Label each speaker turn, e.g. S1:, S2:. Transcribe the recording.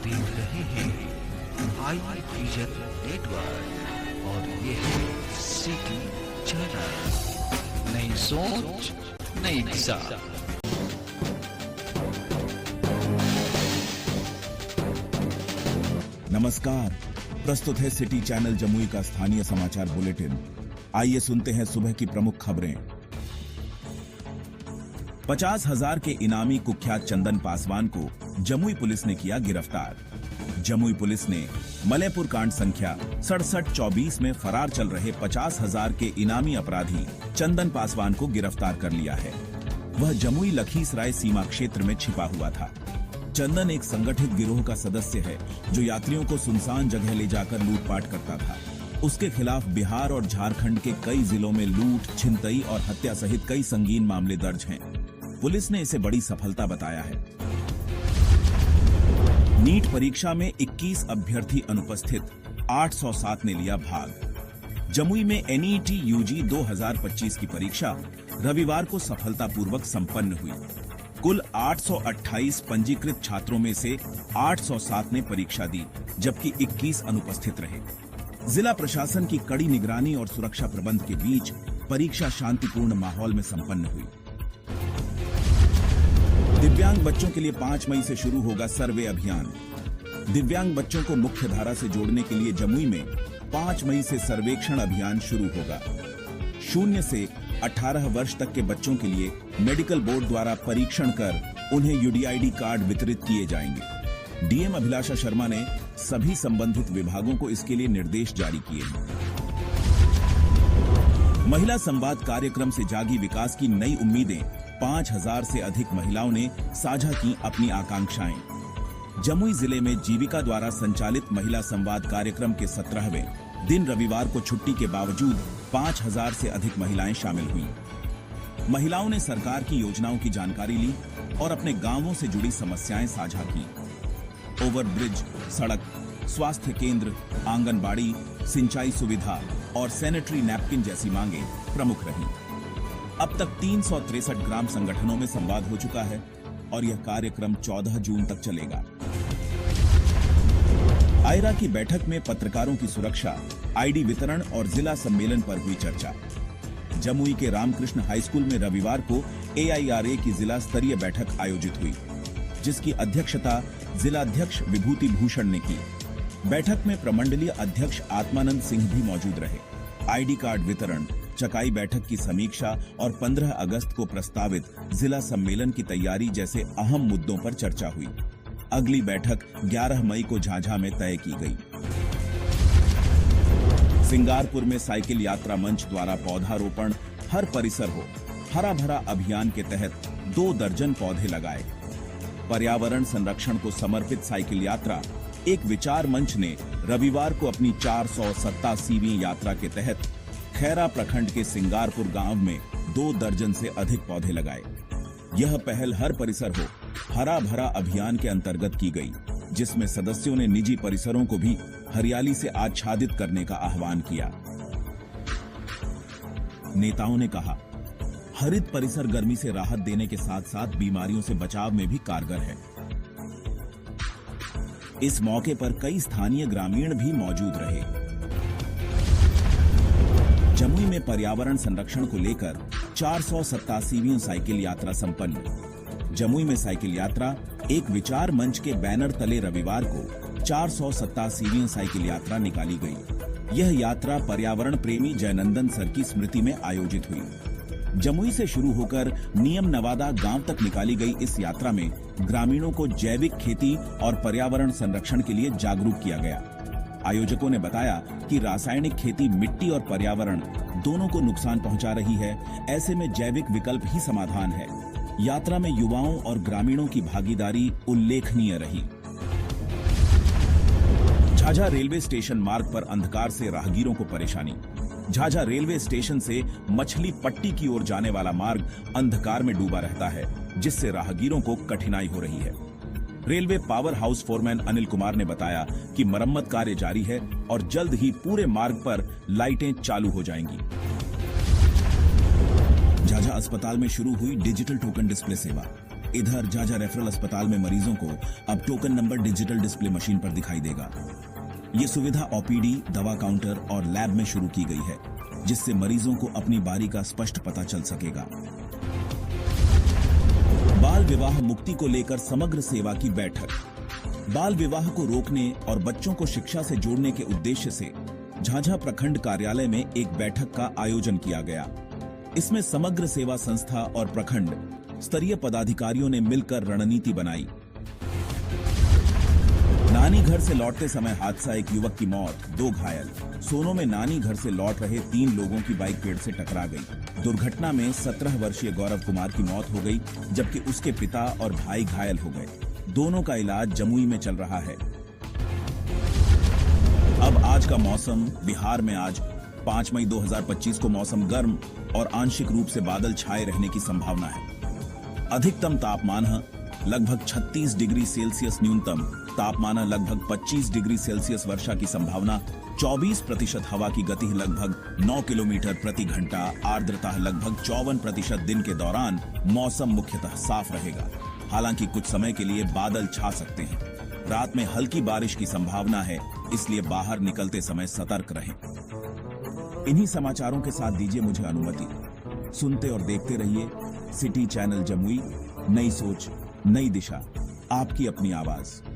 S1: देख रहे हैं आई विजन नेटवर्क और ये है सिटी चैनल। नई सोच नई दिशा।
S2: नमस्कार, प्रस्तुत है सिटी चैनल जमुई का स्थानीय समाचार बुलेटिन। आइए सुनते हैं सुबह की प्रमुख खबरें। 50,000 के इनामी कुख्यात चंदन पासवान को जमुई पुलिस ने किया गिरफ्तार। जमुई पुलिस ने मलयपुर कांड संख्या 6724 में फरार चल रहे 50,000 के इनामी अपराधी चंदन पासवान को गिरफ्तार कर लिया है। वह जमुई लखीसराय सीमा क्षेत्र में छिपा हुआ था। चंदन एक संगठित गिरोह का सदस्य है जो यात्रियों को सुनसान जगह ले जाकर लूटपाट करता था। उसके खिलाफ बिहार और झारखंड के कई जिलों में लूट, छिनतई और हत्या सहित कई संगीन मामले दर्ज हैं। पुलिस ने इसे बड़ी सफलता बताया है। नीट परीक्षा में 21 अभ्यर्थी अनुपस्थित, 807 ने लिया भाग। जमुई में एनईटी यूजी 2025 की परीक्षा रविवार को सफलतापूर्वक संपन्न हुई। कुल 828 पंजीकृत छात्रों में से 807 ने परीक्षा दी, जबकि 21 अनुपस्थित रहे। जिला प्रशासन की कड़ी निगरानी और सुरक्षा प्रबंध के बीच परीक्षा शांतिपूर्ण माहौल में संपन्न हुई। दिव्यांग बच्चों के लिए 5 मई से शुरू होगा सर्वे अभियान। दिव्यांग बच्चों को मुख्य धारा से जोड़ने के लिए जमुई में 5 मई से सर्वेक्षण अभियान शुरू होगा। 0 से 18 वर्ष तक के बच्चों के लिए मेडिकल बोर्ड द्वारा परीक्षण कर उन्हें यूडीआईडी कार्ड वितरित किए जाएंगे। डीएम अभिलाषा शर्मा ने सभी संबंधित विभागों को इसके लिए निर्देश जारी किए हैं। महिला संवाद कार्यक्रम से जागी विकास की नई उम्मीदें। 5,000 से अधिक महिलाओं ने साझा की अपनी आकांक्षाएं। जमुई जिले में जीविका द्वारा संचालित महिला संवाद कार्यक्रम के 17वें दिन रविवार को छुट्टी के बावजूद 5,000 से अधिक महिलाएं शामिल हुईं। महिलाओं ने सरकार की योजनाओं की जानकारी ली और अपने गांवों से जुड़ी समस्याएं साझा की। ओवरब्रिज, सड़क, स्वास्थ्य केंद्र, आंगनबाड़ी, सिंचाई सुविधा और सैनिटरी नैपकिन जैसी मांगें प्रमुख रहीं। अब तक 363 ग्राम संगठनों में संवाद हो चुका है और यह कार्यक्रम 14 जून तक चलेगा। आयरा की बैठक में पत्रकारों की सुरक्षा, आईडी वितरण और जिला सम्मेलन पर हुई चर्चा। जमुई के रामकृष्ण हाई स्कूल में रविवार को एआईआरए की जिला स्तरीय बैठक आयोजित हुई, जिसकी अध्यक्षता जिलाध्यक्ष विभूति भूषण ने की। बैठक में प्रमंडलीय अध्यक्ष आत्मानंद सिंह भी मौजूद रहे। आईडी कार्ड वितरण, चकाई बैठक की समीक्षा और 15 अगस्त को प्रस्तावित जिला सम्मेलन की तैयारी जैसे अहम मुद्दों पर चर्चा हुई। अगली बैठक 11 मई को झाझा में तय की गई। सिंगारपुर में साइकिल यात्रा मंच द्वारा पौधारोपण हर परिसर हो, हरा भरा अभियान के तहत 2 दर्जन पौधे लगाए। पर्यावरण संरक्षण को समर्पित साइकिल यात्रा एक विचार मंच ने रविवार को अपनी 487वीं यात्रा के तहत खैरा प्रखंड के सिंगारपुर गांव में 2 दर्जन से अधिक पौधे लगाए। यह पहल हर परिसर हो, हरा भरा अभियान के अंतर्गत की गई, जिसमें सदस्यों ने निजी परिसरों को भी हरियाली से आच्छादित करने का आह्वान किया। नेताओं ने कहा, हरित परिसर गर्मी से राहत देने के साथ साथ बीमारियों से बचाव में भी कारगर है। इस मौके पर कई स्थानीय ग्रामीण भी मौजूद रहे। जमुई में पर्यावरण संरक्षण को लेकर 487वीं साइकिल यात्रा संपन्न। जमुई में साइकिल यात्रा एक विचार मंच के बैनर तले रविवार को 487वीं साइकिल यात्रा निकाली गई। यह यात्रा पर्यावरण प्रेमी जयनंदन सर की स्मृति में आयोजित हुई। जमुई से शुरू होकर नियम नवादा गांव तक निकाली गई इस यात्रा में ग्रामीणों को जैविक खेती और पर्यावरण संरक्षण के लिए जागरूक किया गया। आयोजकों ने बताया कि रासायनिक खेती मिट्टी और पर्यावरण दोनों को नुकसान पहुंचा रही है। ऐसे में जैविक विकल्प ही समाधान है। यात्रा में युवाओं और ग्रामीणों की भागीदारी उल्लेखनीय रही। झाझा रेलवे स्टेशन मार्ग पर अंधकार से राहगीरों को परेशानी। झाझा रेलवे स्टेशन से मछली पट्टी की ओर जाने वाला मार्ग अंधकार में डूबा रहता है, जिससे राहगीरों को कठिनाई हो रही है। Railway power house foreman Anil Kumar ने बताया कि मरम्मत कार्य जारी है और जल्द ही पूरे मार्ग पर लाइटें चालू हो जाएंगी। झाझा अस्पताल में शुरू हुई डिजिटल टोकन डिस्प्ले सेवा। इधर जाजा रेफरल अस्पताल में मरीजों को अब token number digital display machine पर दिखाई देगा। ये सुविधा ओपीडी, दवा काउंटर और लैब में शुरू की गई है, जिससे मरीजों को अपनी बारी का स्पष्ट पता चल सकेगा। बाल विवाह मुक्ति को लेकर समग्र सेवा की बैठक। बाल विवाह को रोकने और बच्चों को शिक्षा से जोड़ने के उद्देश्य से झाझा प्रखंड कार्यालय में एक बैठक का आयोजन किया गया। इसमें समग्र सेवा संस्था और प्रखंड स्तरीय पदाधिकारियों ने मिलकर रणनीति बनाई। नानी घर से लौटते समय हादसा, एक युवक की मौत, 2 घायल। सोनो में नानी घर से लौट रहे 3 लोगों की बाइक पेड़ से टकरा गई। दुर्घटना में 17 वर्षीय गौरव कुमार की मौत हो गई, जबकि उसके पिता और भाई घायल हो गए। दोनों का इलाज जमुई में चल रहा है। अब आज का मौसम। बिहार में आज 5 मई 2025 को मौसम गर्म और आंशिक रूप से बादल छाए रहने की संभावना है। अधिकतम तापमान लगभग 36 डिग्री सेल्सियस, न्यूनतम तापमान लगभग 25 डिग्री सेल्सियस। वर्षा की संभावना 24%। हवा की गति लगभग 9 किलोमीटर प्रति घंटा। आर्द्रता लगभग 54%। दिन के दौरान मौसम मुख्यतः साफ रहेगा, हालांकि कुछ समय के लिए बादल छा सकते हैं। रात में हल्की बारिश की संभावना है, इसलिए बाहर निकलते समय सतर्क रहें। इन्हीं समाचारों के साथ दीजिए मुझे अनुमति। सुनते और देखते रहिए सिटी चैनल जमुई। नई सोच, नई दिशा, आपकी अपनी आवाज।